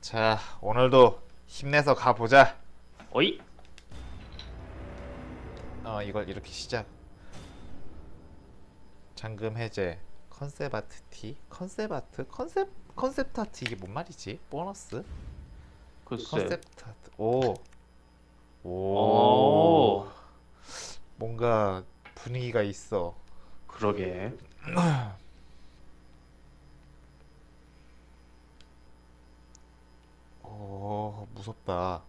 자, 오늘도 힘내서 가보자. 어이? 이걸 이렇게 시작. 잠금 해제. 컨셉 아트 티? 컨셉 아트? 컨셉 아트 이게 뭔 말이지? 보너스? 글쎄. 컨셉 아트. 오. 오. 뭔가 분위기가 있어. 그러게. 오, 무섭다.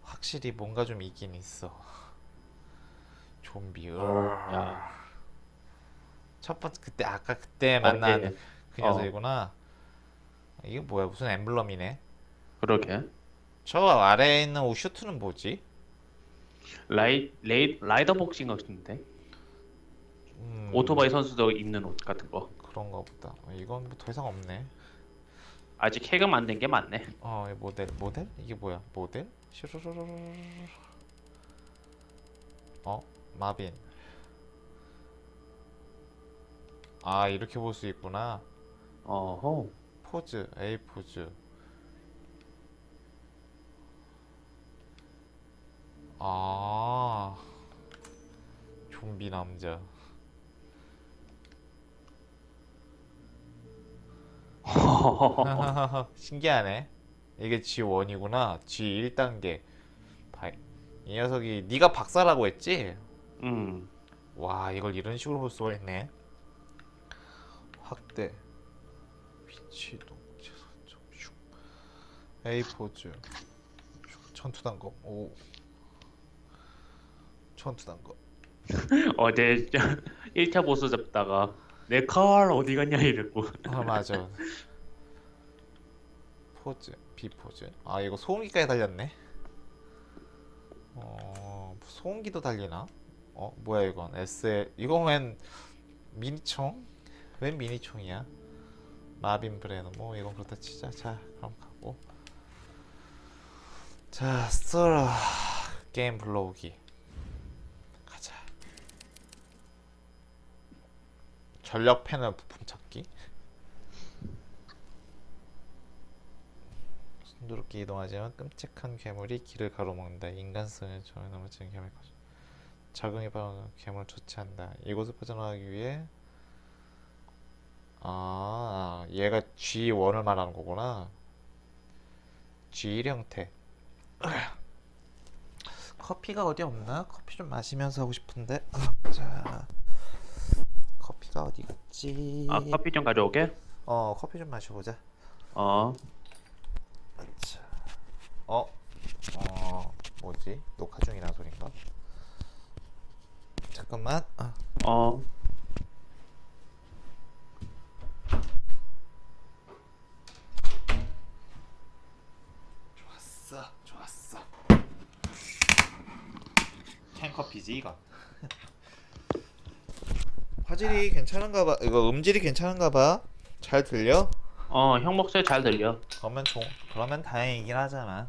확실히 뭔가 좀 있긴 있어. 좀비. 야. 첫 번째 그때 아까 그때 만난 오케이. 그 녀석이구나. 이게 뭐야? 무슨 엠블럼이네. 그러게. 저 아래에 있는 우슈트는 뭐지? 라이더 복싱 같은데. 음, 오토바이 선수도 입는 옷 같은 거. 그런가 보다. 이건 뭐 더 이상 없네. 아직 해금 안 된 게 많네. 이 모델? 이게 뭐야? 모델? 슈르르르르. 마빈. 아, 이렇게 볼 수 있구나. 어허. 포즈, A 포즈. 아, 좀비 남자. 신기하네. 이게 G1이구나. G1단계. 이 녀석이 네가 박사라고 했지? 음. 와, 이걸 이런 식으로 볼 수가 있네. 확대. 위치도 A 포즈. 천투단검. 오. 천투단검. 어제 1차 보스 잡다가 내 칼 어디 갔냐 이랬고. 맞아. 포즈. B 포즈. 아, 이거 소음기까지 달렸네. 소음기도 달리나? 뭐야 이건? SL. 이거 웬 미니총? 웬 미니총이야? 마빈 브레너. 뭐 이건 그렇다 치자. 자, 그럼 가고. 자, 스토라 게임 불러오기. 가자. 전력 패널 부품 찾기. 순조롭게 이동하지만 끔찍한 괴물이 길을 가로막는다. 인간성을 전혀 넘어지는 괴물 거죠. 적응해 봐오는 괴물 처치한다. 이곳을 빠져나가기 위해 얘가 G1을 말하는 거구나. G1 형태. 커피가 어디 없나? 커피 좀 마시면서 하고 싶은데. 자, 커피가 어디 갔지? 아, 커피 좀 가져오게. 커피 좀 마셔보자. 어. 자, 뭐지? 녹화 중이라는 소린가? 잠깐만. 어. 좋았어. 캔커피지 이건. 화질이 괜찮은가 봐. 이거 음질이 괜찮은가 봐. 잘 들려? 형 목소리 잘 들려. 그러면 다행이긴 하잖아.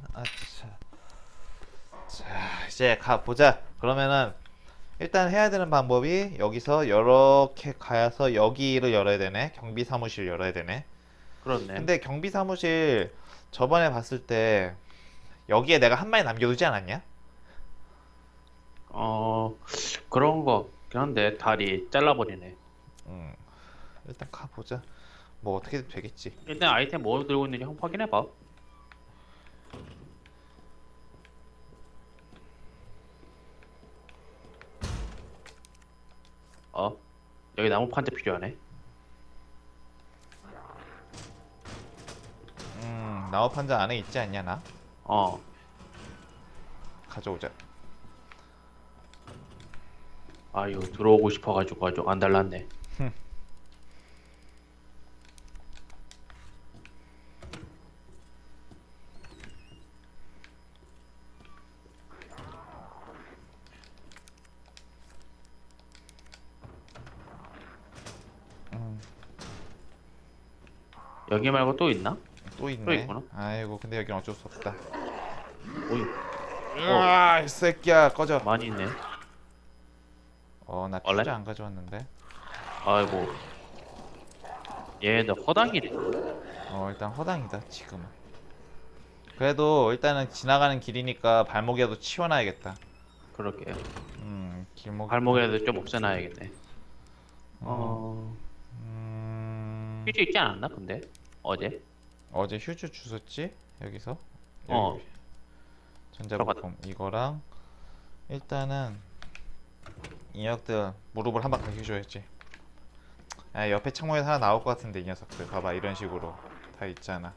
자, 이제 가보자. 그러면은 일단 해야 되는 방법이 여기서 이렇게 가서 여기를 열어야 되네. 경비 사무실 열어야 되네. 그렇네. 근데 경비 사무실 저번에 봤을 때 여기에 내가 한 마리 남겨두지 않았냐? 그런 거. 그런데 다리 잘라버리네. 일단 가보자. 뭐 어떻게든 되겠지. 일단 아이템 뭐 들고 있는지 한번 확인해봐. 여기 나무 판자 필요하네. 나우 판자 안에 있지 않냐 나? 가져오자. 이거 들어오고 싶어가지고 아주 안 달랐네. 여기 말고 또 있나? 또 있네. 또 있구나. 아이고, 근데 여긴 어쩔 수 없다. 오이, 이 새끼야, 꺼져. 많이 있네. 나 원래? 피자 안 가져왔는데. 아이고, 얘들 허당이래. 일단 허당이다 지금은. 그래도 일단은 지나가는 길이니까 발목이라도 치워놔야겠다. 그러게. 길목. 발목에도 좀 없애놔야겠네. 어. 어, 음. 휴지 있지 않았나 근데 어제? 어제 휴즈 주웠지? 여기서. 어, 여기 전자부품 이거랑 일단은 인형들 무릎을 한 바퀴 해줘야지. 아, 옆에 창문에서 하나 나올 것 같은데 이 녀석들 봐봐 이런 식으로 다 있잖아.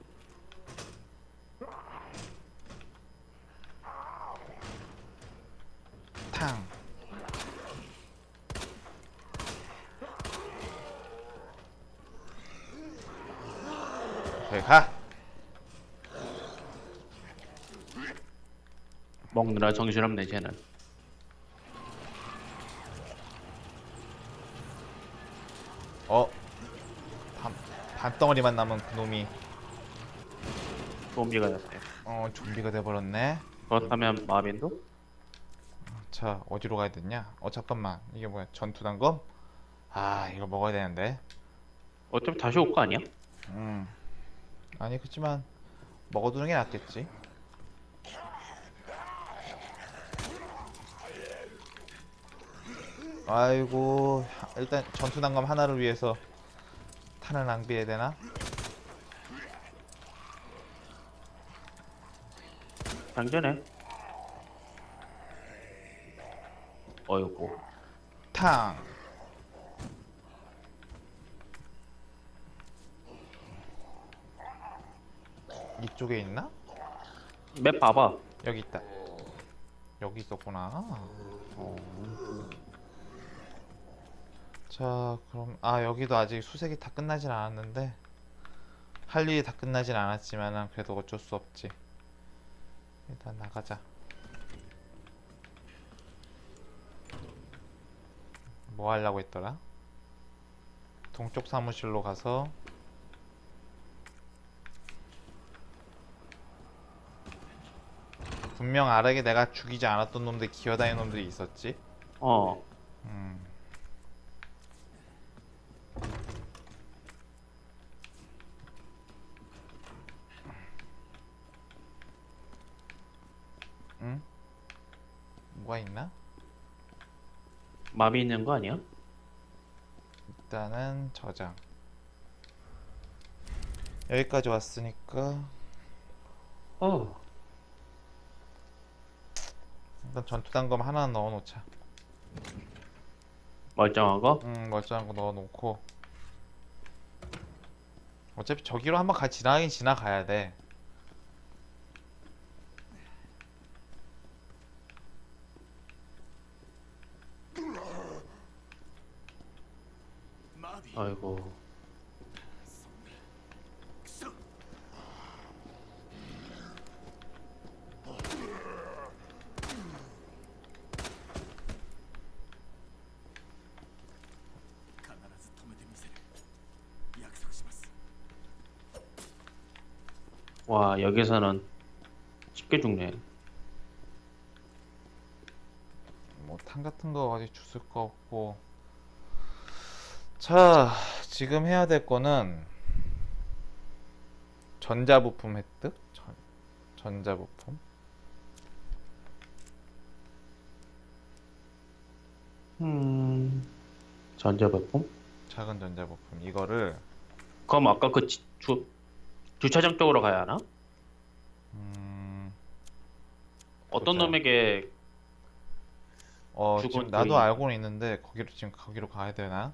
탕. 그래 가. 먹느라 정신없네 쟤는. 어. 반덩어리만 남은 그놈이 좀비가 됐대. 좀비가 돼버렸네. 그렇다면 마빈도? 자 어디로 가야 되냐? 잠깐만 이게 뭐야 전투단검? 아 이거 먹어야 되는데. 어차피 다시 올 거 아니야? 아니 그치만 먹어두는 게 낫겠지. 아이고 일단 전투단검 하나를 위해서 탄을 낭비해야 되나? 당전해. 어이구. 탕. 이쪽에 있나? 맵 봐봐. 여기 있다. 여기 있었구나. 자 그럼 여기도 아직 수색이 다 끝나진 않았는데 할 일이 다 끝나진 않았지만은 그래도 어쩔 수 없지. 일단 나가자. 뭐 하려고 했더라? 동쪽 사무실로 가서 분명 아래에 내가 죽이지 않았던 놈들 기어다니는 놈들이 있었지. 어. 음. 응? 뭐가 있나? 마비 있는 거 아니야? 일단은 저장. 여기까지 왔으니까 어. 일단 전투단검 하나 넣어놓자. 멀쩡한 거? 멀쩡한 거 넣어놓고 어차피 저기로 한번 같이 지나가긴 지나가야 돼. 아이고. 와, 여기서는 쉽게 죽네. 뭐 탄 같은 거 아직 주술 거 없고. 자 지금 해야 될 거는 전자부품 획득? 전자부품? 전자부품? 작은 전자부품 이거를 그럼 아까 그 주차장 쪽으로 가야 하나? 어떤 보자. 놈에게 지금 죽은 나도 거의- 알고는 있는데 거기로 가야 되나?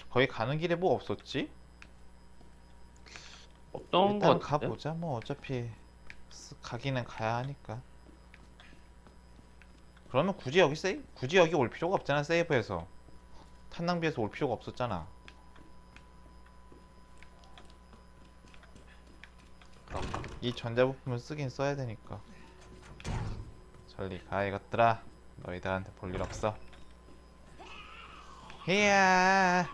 거기 가는 길에 뭐 없었지? 없던 거 일단 같은데? 가보자. 뭐 어차피 가기는 가야 하니까. 그러면 굳이 여기 올 필요가 없잖아. 세이브해서 탄 낭비해서 올 필요가 없었잖아. 그런가? 이 전자부품을 쓰긴 써야 되니까. 저리 가 이것들아. 너희들한테 볼 일 없어. 히야.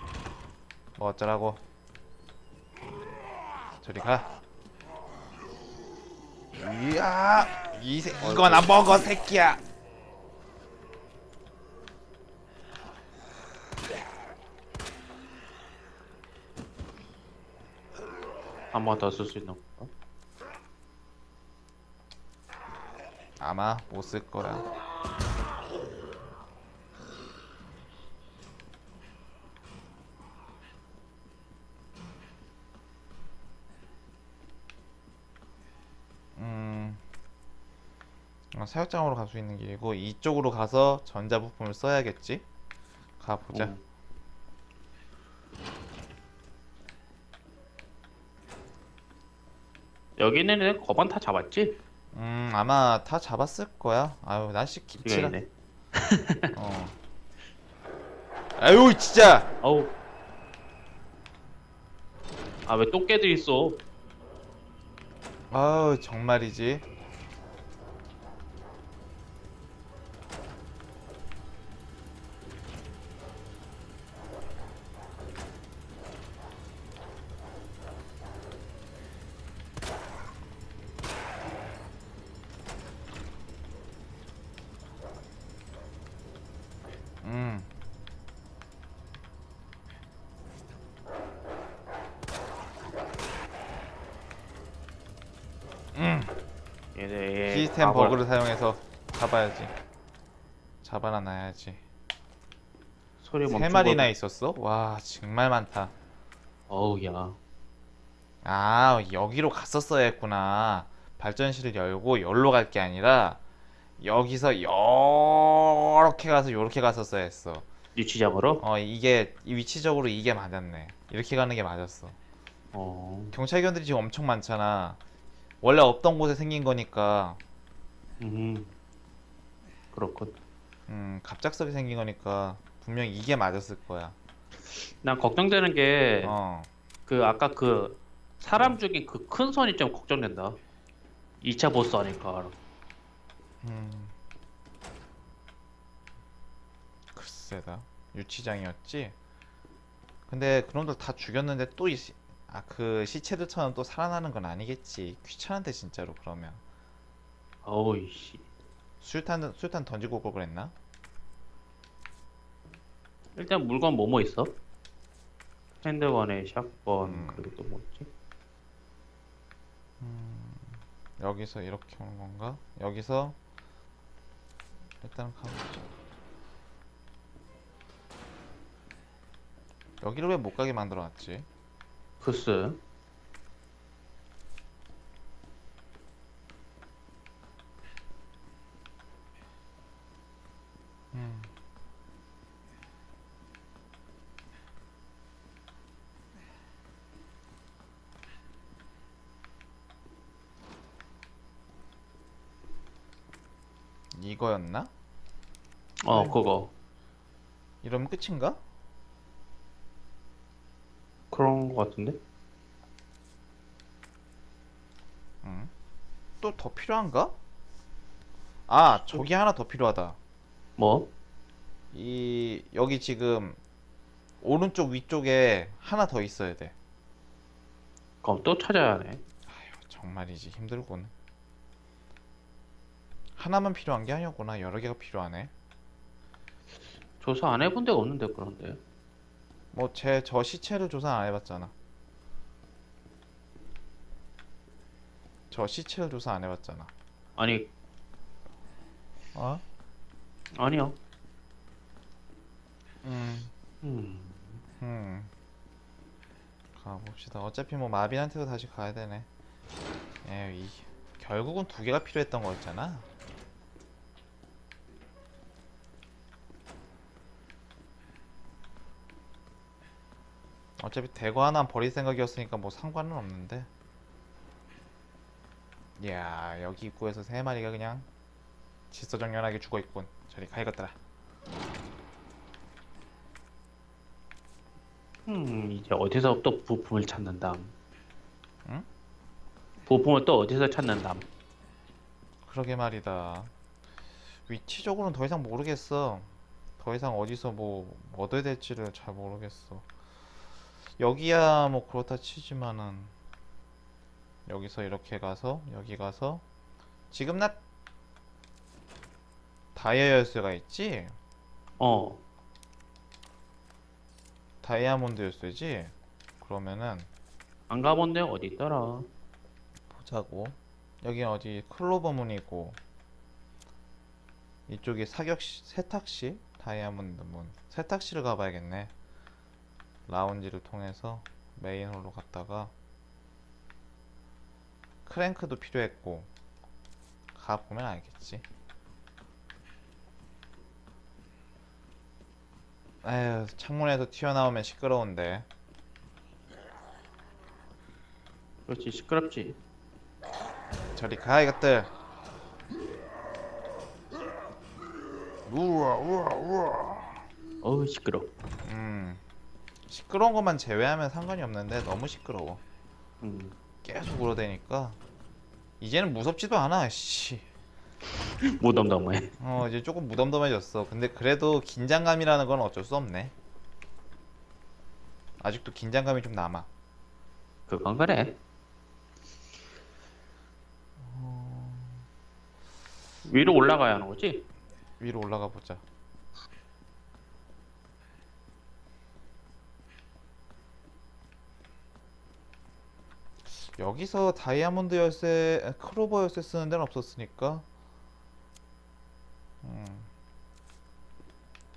뭐 어쩌라고. 저리 가. 이야. 이거나 먹어 새끼야. 한 번 더 쓸 수 있는 건가? 아마 못 쓸 거야. 사육장으로 갈 수 있는 길이고 이쪽으로 가서 전자부품을 써야겠지? 가보자. 응. 여기 있는 애 거반 다 잡았지? 아마 다 잡았을 거야. 아유, 날씨 김치라. 이네. 어. 아유, 진짜. 어우. 아 왜 똥개들 있어? 아유, 정말이지. 음. 얘네 시스템 버그를 사용해서 잡아야지. 잡아나 놔야지. 소리 세 멈추고. 마리나 있었어? 와, 정말 많다. 어우 야. 아, 여기로 갔었어야 했구나. 발전실을 열고 여기로 갈 게 아니라 여기서 이렇게 가서 요렇게 갔었어야 했어. 유치장으로? 이게 위치적으로 이게 맞았네. 이렇게 가는 게 맞았어. 어. 경찰견들이 지금 엄청 많잖아. 원래 없던 곳에 생긴 거니까. 음. 그렇군. 갑작스럽게 생긴 거니까 분명 이게 맞았을 거야. 난 걱정되는 게 어. 그 아까 그 사람 죽인 그 큰 손이 좀 걱정된다. 2차 보스 하니까. 음. 글쎄다. 유치장이었지? 근데 그놈들 다 죽였는데 또 그 시체들처럼 또 살아나는 건 아니겠지. 귀찮은데 진짜로 그러면. 어우 씨. 수류탄 던지고 올 걸 그랬나? 일단 물건 뭐뭐 있어? 핸드건에 샷건 음. 그리고 또 뭐 있지? 여기서 이렇게 오는 건가? 여기서 일단 가보자. 여기를 왜 못 가게 만들어 놨지? 글쎄. 음. 이거였나? 그거 이러면 끝인가? 그런 거 같은데? 또 더 필요한가? 아, 저기 하나 더 필요하다. 뭐? 여기 지금 오른쪽 위쪽에 하나 더 있어야 돼. 그럼 또 찾아야 하네. 정말이지 힘들군. 하나만 필요한 게 아니었구나. 여러 개가 필요하네. 조사 안 해본 데가 없는데 그런데. 뭐 저 시체를 조사 안 해봤잖아. 저 시체를 조사 안 해봤잖아. 아니 어? 아니야. 음. 음. 가봅시다. 어차피 뭐 마빈한테도 다시 가야 되네. 에이, 결국은 두 개가 필요했던 거였잖아. 어차피 대거 하나 버릴 생각이었으니까 뭐 상관은 없는데. 이야, 여기 입구에서 세 마리가 그냥 질서정연하게 죽어있군. 저리 가야겠더라. 이제 어디서 또 부품을 찾는담. 응? 부품을 또 어디서 찾는담. 그러게 말이다. 위치적으로는 더 이상 모르겠어. 더 이상 어디서 뭐 얻어야 될지를 잘 모르겠어. 여기야 뭐 그렇다 치지만은 여기서 이렇게 가서 여기 가서 지금 나 다이아 열쇠가 있지? 어. 다이아몬드 열쇠지? 그러면은 안 가본 데 어디 있더라. 보자고. 여기 어디 클로버 문이고 이쪽이 세탁시 다이아몬드 문 세탁실을 가봐야겠네. 라운지를 통해서 메인홀로 갔다가 크랭크도 필요했고 가보면 알겠지. 에휴 창문에서 튀어나오면 시끄러운데. 그렇지, 시끄럽지. 저리 가 이것들. 우와 우와 우와. 어우, 시끄러. 시끄러운 것만 제외하면 상관이 없는데 너무 시끄러워. 계속 울어대니까 이제는 무섭지도 않아. 씨. 무덤덤해. 이제 조금 무덤덤해졌어. 근데 그래도 긴장감이라는 건 어쩔 수 없네. 아직도 긴장감이 좀 남아. 그건 그래. 위로 올라가야 하는 거지? 위로 올라가 보자. 여기서 다이아몬드 열쇠, 크로버 열쇠 쓰는 데는 없었으니까.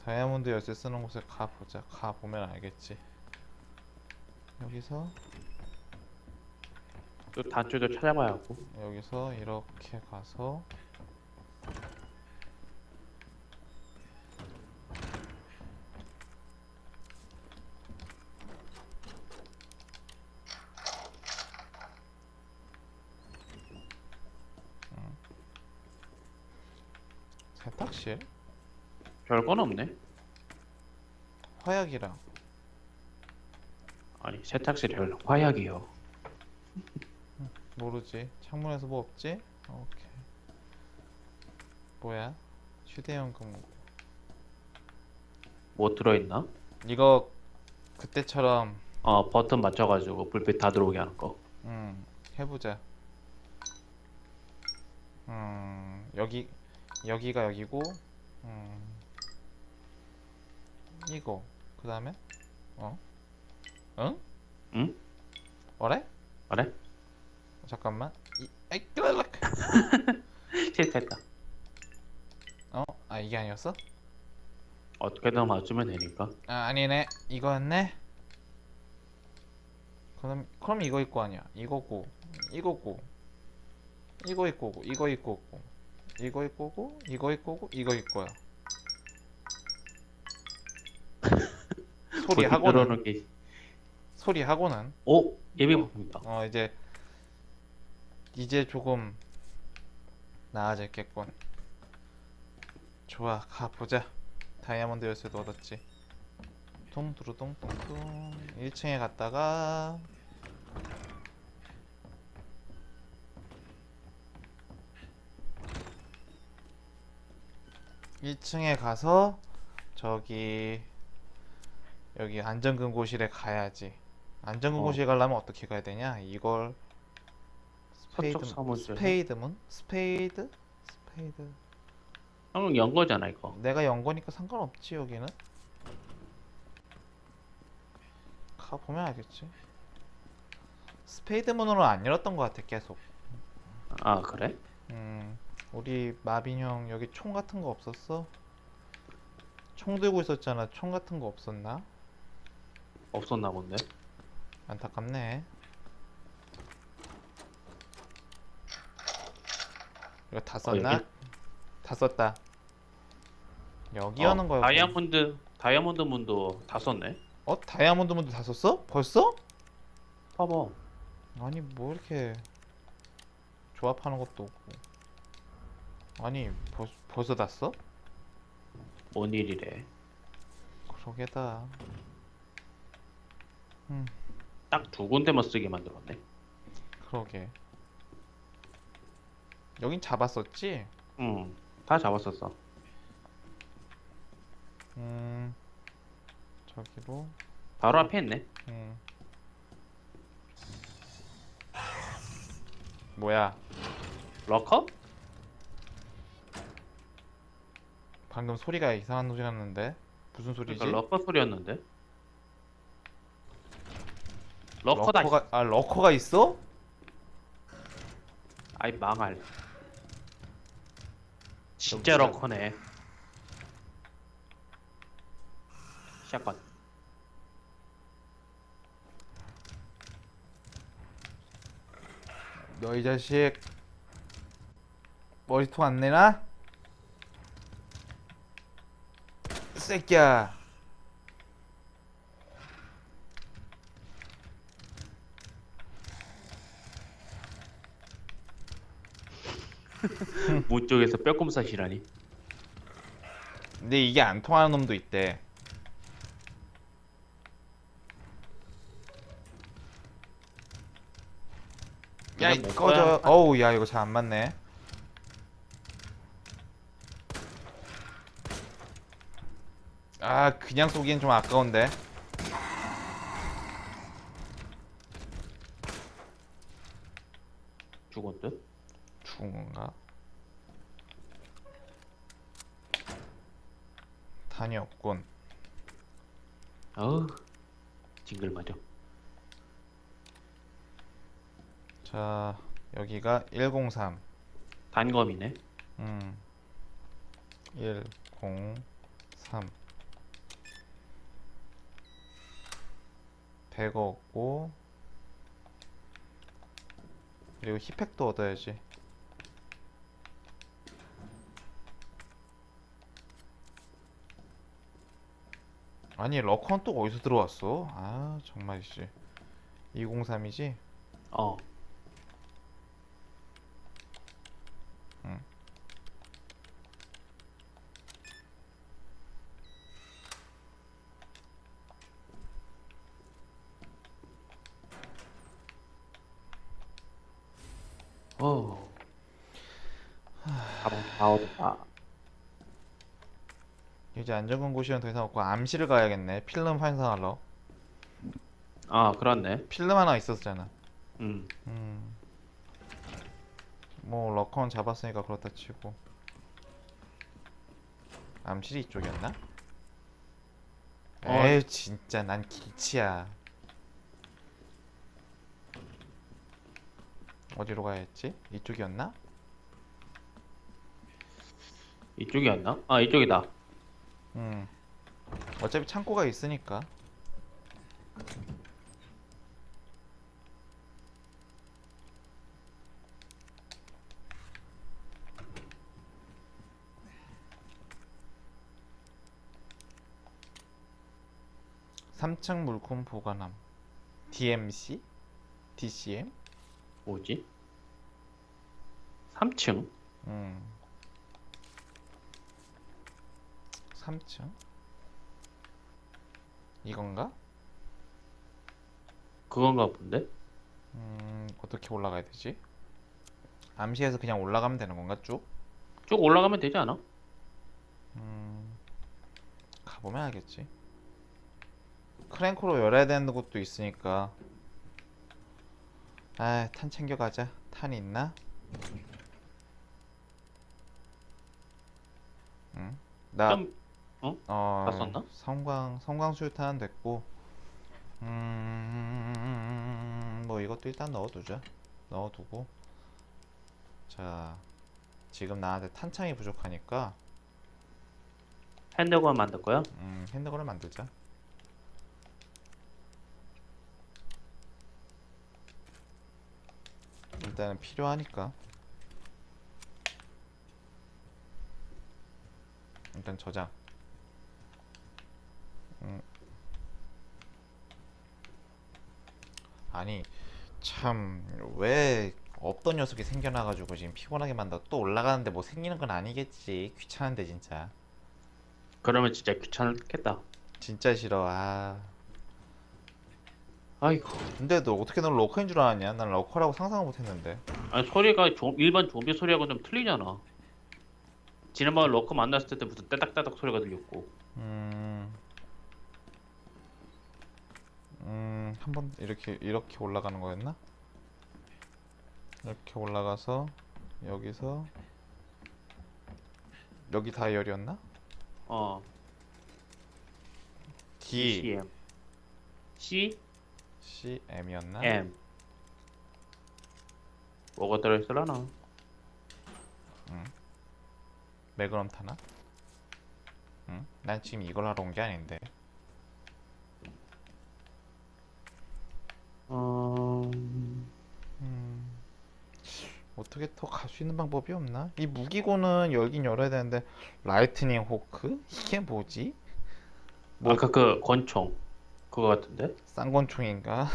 다이아몬드 열쇠 쓰는 곳에 가보자. 가보면 알겠지. 여기서 또 단추도 찾아봐야 하고. 여기서 이렇게 가서 세탁실? 별건 없네. 화약이랑 아니, 세탁실에 화약이요. 모르지. 창문에서 뭐 없지? 오케이. 뭐야? 휴대용금. 뭐 들어있나? 이거 그때처럼 버튼 맞춰가지고 불빛 다 들어오게 하는 거. 해보자. 여기가 여기고 이거 그 다음에 응? 응? 뭐래? 그래? 잠깐만. 아이 끄랄락. 실패했다. 이게 아니었어? 어떻게든 맞추면 되니까. 아니네. 이거였네. 그럼 이거 있고 아니야. 이거고 이거고 이거 있고고 이거 있고고 이거 있고고 이거 있고고 이거 있고야. 들어오는 게. 소리하고는 오, 예비 부품이다. 이제 조금 나아졌겠군. 좋아, 가보자. 다이아몬드 열쇠도 얻었지. 통두루똥똥똥. 1층에 갔다가 1층에 가서 저기 여기 안전금고실에 가야지. 안전금고실 가려면 어떻게 가야 되냐? 이걸 서쪽 사무실. 스페이드. 방금 연 거잖아 이거. 내가 연 거니까 상관없지. 여기는 가보면 알겠지. 스페이드 문으로 안 열었던 것 같아 계속. 아, 그래? 우리 마빈 형 여기 총 같은 거 없었어? 총 들고 있었잖아. 총 같은 거 없었나? 없었나 본데. 안타깝네. 이거 다 썼나? 여기? 다 썼다. 여기 여는 거였고. 다이아몬드 문도 다 썼네. 다이아몬드 문도 다 썼어? 벌써? 봐봐. 아니 뭐 이렇게 조합하는 것도 없고. 아니 벌써 다 써? 뭔 일이래. 그러게다. 딱 두 군데만 쓰게 만들었네. 그러게. 여긴 잡았었지? 다 잡았었어. 저기로. 바로 앞에 있네. 뭐야? 러커? 방금 소리가 이상한 소리 났는데 무슨 소리지? 그러니까 러커 소리였는데. 러커다. 러커가 있어? 아이 망할. 진짜 러커네. 샷건. 너 이 자식 머리통 안 내나? 새끼야. 문 쪽에서 뼈꼼사시라니. 근데 이게 안 통하는 놈도 있대. 야, 이 그냥 못 꺼져. 봐야 어우, 야, 이거 잘 안 맞네. 아, 그냥 쏘기엔 좀 아까운데. 죽은 듯. 죽은 건가? 탄이 없군. 어우, 징글맞아. 자, 여기가 103. 단검이네. 103. 100 얻고, 그리고 힙팩도 얻어야지. 아니, 러커는 또 어디서 들어왔어? 아, 정말 씨. 203이지? 어. 응. 어. 가방 다 얻었다. 이제 안전한 곳이는 더 이상 없고 암시를 가야겠네. 필름 환상하러. 아, 그렇네. 필름 하나 있었잖아. 음. 뭐 러커는 잡았으니까 그렇다 치고. 암실이 이쪽이었나? 어. 에이 진짜 난 길치야. 어디로 가야 했지? 이쪽이었나? 이쪽이었나? 아, 이쪽이다. 어차피 창고가 있으니까. 삼층 물품 보관함. DMC? DCM? 뭐지? 3층? 3층? 이건가? 그건가 본데? 어떻게 올라가야 되지? 암시에서 그냥 올라가면 되는 건가 쭉? 쭉 올라가면 되지 않아? 가보면 알겠지. 크랭크로 열어야 되는 것도 있으니까. 아, 탄 챙겨가자. 탄 있나? 응? 나 좀 다 썼나? 성광 수류탄 됐고. 뭐 이것도 일단 넣어두자. 넣어두고. 자, 지금 나한테 탄창이 부족하니까 핸드건 만들 거야? 핸드건을 만들자. 일단은 필요하니까. 일단 저장. 아니 참 왜 없던 녀석이 생겨나가지고 지금 피곤하게 만다. 또 올라가는데 뭐 생기는 건 아니겠지. 귀찮은데 진짜. 그러면 진짜 귀찮겠다. 진짜 싫어. 아. 아이고. 근데 너 어떻게 넌 러커인 줄 알았냐? 난 러커라고 상상을 못했는데. 아니 소리가 일반 좀비 소리하고 좀 틀리잖아. 지난번에 러커 만났을 때 무슨 따닥따닥 소리가 들렸고. 한번 이렇게 올라가는 거였나? 이렇게 올라가서 여기서 여기 다이얼이었나? 어. D CM. C CM이었나? M. 뭐가 들어있을라나? 매그넘 타나? 난 지금 이걸 하러 온 게 아닌데. 어... 음, 어떻게 더 갈 수 있는 방법이 없나? 이 무기고는 열긴 열어야 되는데 라이트닝 호크? 이게 뭐지? 뭐 아까 그 권총 그거 같은데? 쌍권총인가?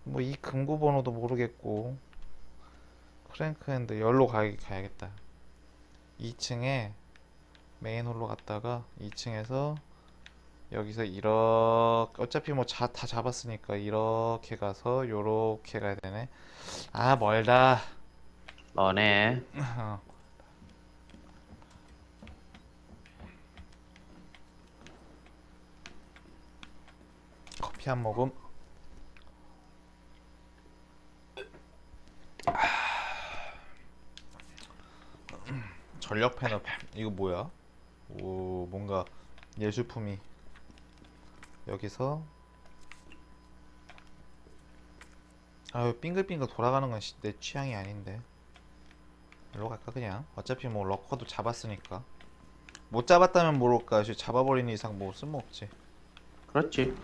뭐 이 금고 번호도 모르겠고 크랭크 핸드 열로 가야겠다. 2층에 메인 홀로 갔다가 2층에서 여기서 이렇게 어차피 뭐 다 잡았으니까 이렇게 가서 요렇게 가야 되네. 아 멀다. 너네 커피 한 모금. 전력 패널 이거 뭐야? 오 뭔가 예술품이 여기서 아유 빙글빙글 돌아가는 건 내 취향이 아닌데 일로 갈까 그냥 어차피 뭐 러커도 잡았으니까 못 잡았다면 모를까 잡아버리는 이상 뭐 쓸모없지. 그렇지.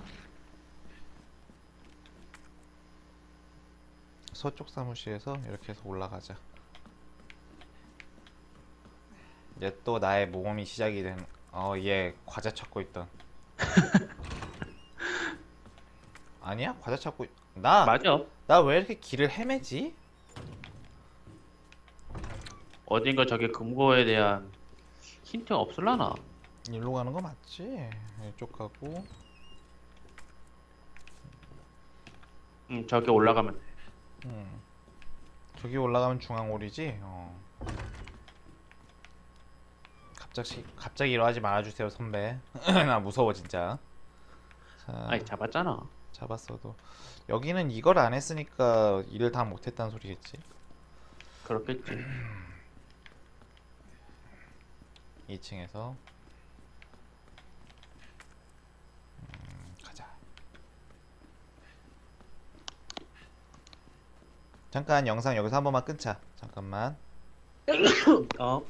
서쪽 사무실에서 이렇게 해서 올라가자. 얘 또 나의 모험이 시작이 된 얘 과자 찾고 있던 아니야? 과자 찾고 나 맞아. 왜 이렇게 길을 헤매지? 어딘가 저기 금고에 대한 힌트가 없을라나? 일로 가는 거 맞지? 이쪽 가고 저기 올라가면 돼. 음. 저기 올라가면 중앙홀이지? 갑자기 이러하지 말아주세요 선배. 나 무서워 진짜. 자, 아니 잡았잖아. 잡았어도 여기는 이걸 안 했으니까 일을 다 못했다는 소리겠지. 그렇겠지. 2층에서 가자. 잠깐 영상 여기서 한 번만 끊자. 잠깐만. 어.